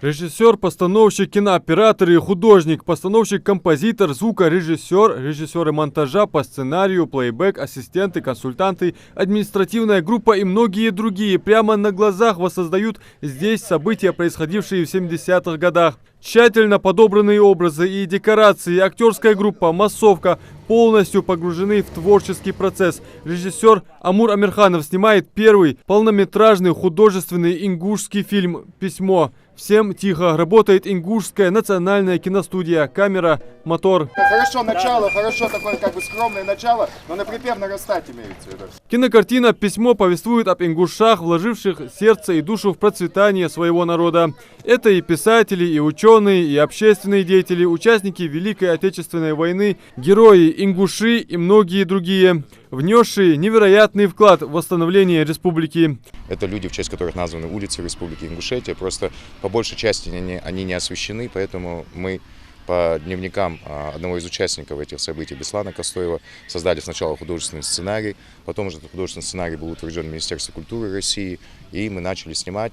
Режиссер, постановщик, кинооператор и художник, постановщик, композитор, звукорежиссер, режиссеры монтажа по сценарию, плейбэк, ассистенты, консультанты, административная группа и многие другие прямо на глазах воссоздают здесь события, происходившие в 70-х годах. Тщательно подобранные образы и декорации, актерская группа, массовка полностью погружены в творческий процесс. Режиссер Амур Амирханов снимает первый полнометражный художественный ингушский фильм «Письмо». Всем тихо. Работает Ингушская национальная киностудия. Камера, мотор. Хорошо начало, хорошо такое скромное начало, но на припев нарастать имеется. Кинокартина «Письмо» повествует об ингушах, вложивших сердце и душу в процветание своего народа. Это и писатели, и ученые, и общественные деятели, участники Великой Отечественной войны, герои, ингуши и многие другие, внесшие невероятный вклад в восстановление республики. Это люди, в честь которых названы улицы Республики Ингушетия. Просто по большей части они не освещены, поэтому мы по дневникам одного из участников этих событий, Беслана Костоева, создали сначала художественный сценарий, потом уже этот художественный сценарий был утвержден в Министерстве культуры России, и мы начали снимать.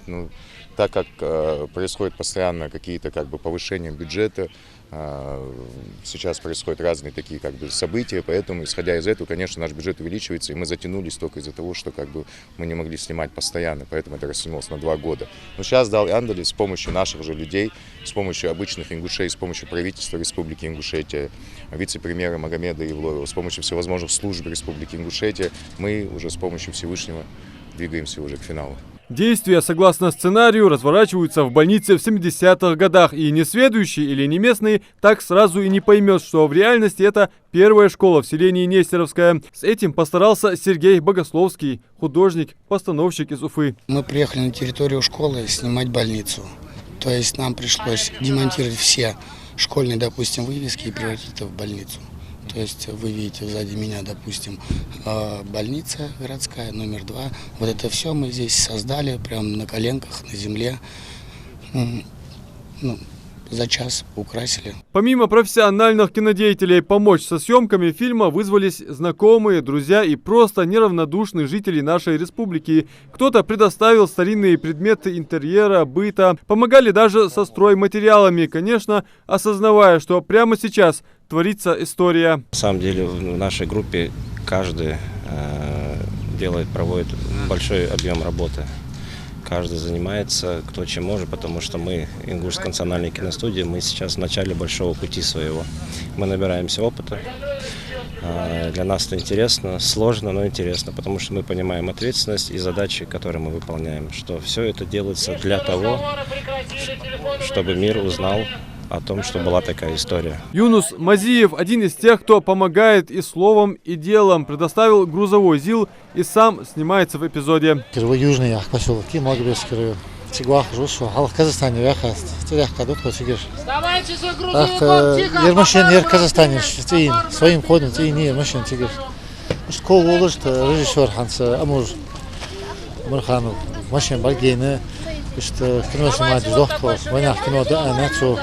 Так как происходят постоянно какие-то повышения бюджета, сейчас происходят разные такие события, поэтому, исходя из этого, конечно, наш бюджет увеличивается, и мы затянулись только из-за того, что мы не могли снимать постоянно, поэтому это растянулось на 2 года. Но сейчас Дал Яндали с помощью наших же людей, с помощью обычных ингушей, с помощью правительства Республики Ингушетия, вице-премьера Магомеда Евлоева, с помощью всевозможных служб Республики Ингушетия, мы уже с помощью Всевышнего двигаемся уже к финалу. Действия, согласно сценарию, разворачиваются в больнице в 70-х годах, и несведущий или не местный так сразу и не поймет, что в реальности это первая школа в селении Нестеровская. С этим постарался Сергей Богословский, художник, постановщик из Уфы. Мы приехали на территорию школы снимать больницу, то есть нам пришлось демонтировать все школьные, допустим, вывески и превратить это в больницу. То есть вы видите сзади меня, допустим, больница городская, номер 2. Вот это все мы здесь создали прямо на коленках, на земле. За час украсили. Помимо профессиональных кинодеятелей, помочь со съемками фильма вызвались знакомые, друзья и просто неравнодушные жители нашей республики. Кто-то предоставил старинные предметы интерьера, быта, помогали даже со стройматериалами, конечно, осознавая, что прямо сейчас творится история. На самом деле в нашей группе каждый проводит большой объем работы. Каждый занимается кто чем может, потому что мы, Ингушская национальная киностудия, мы сейчас в начале большого пути своего. Мы набираемся опыта. Для нас это интересно, сложно, но интересно, потому что мы понимаем ответственность и задачи, которые мы выполняем. Что все это делается для того, чтобы мир узнал о том, что была такая история. Юнус Мазиев, один из тех, кто помогает и словом, и делом, предоставил грузовой ЗИЛ и сам снимается в эпизоде. Южный поселок, Давайте за грузовиком, Казахстане, своим ходом, машин тигр. Школу уложит режиссер Амур Амирханов, машин Бальгейна, что кино снимать доктор, война кино да нацу.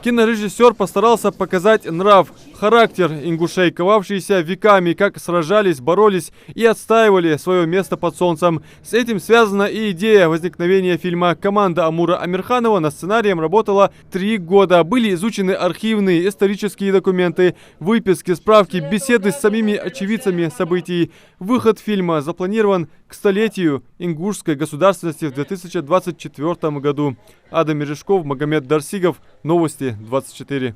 Кинорежиссер постарался показать нрав, характер ингушей, ковавшиеся веками, как сражались, боролись и отстаивали свое место под солнцем. С этим связана и идея возникновения фильма. Команда Амура Амирханова над сценарием работала 3 года. Были изучены архивные, исторические документы, выписки, справки, беседы с самими очевидцами событий. Выход фильма запланирован к столетию ингушской государственности в 2024 году. Адам Мережков, Магомед Дарсигов. Новости 24.